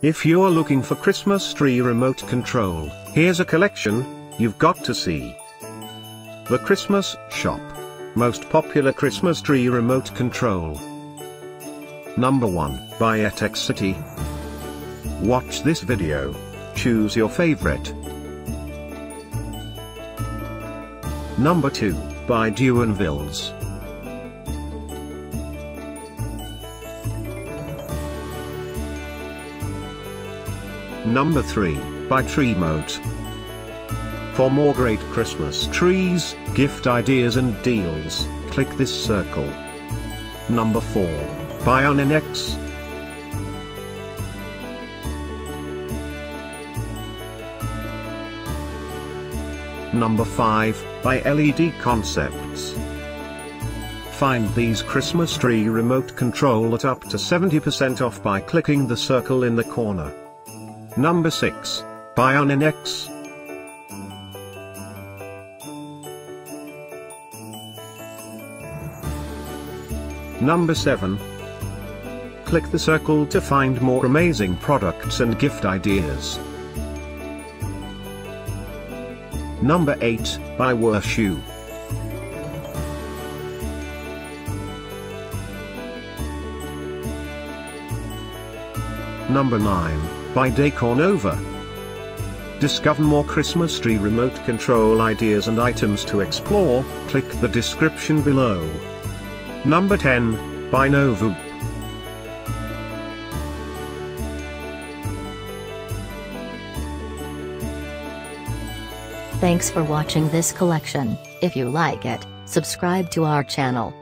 If you're looking for Christmas tree remote control, here's a collection you've got to see. The Christmas Shop. Most popular Christmas tree remote control. Number 1, by Etekcity. Watch this video. Choose your favorite. Number 2, by Dewenwils. Number 3, by Treemote. For more great Christmas trees, gift ideas and deals, click this circle. Number 4, by Uninex. Number 5, by LED Concepts. Find these Christmas tree remote control at up to 70% off by clicking the circle in the corner. Number 6, by Uninex. Number 7. Click the circle to find more amazing products and gift ideas. Number 8, by Worshoe. Number 9, by Dewenwils. Discover more Christmas tree remote control ideas and items to explore, click the description below. Number 10, by Novu. Thanks for watching this collection. If you like it, subscribe to our channel.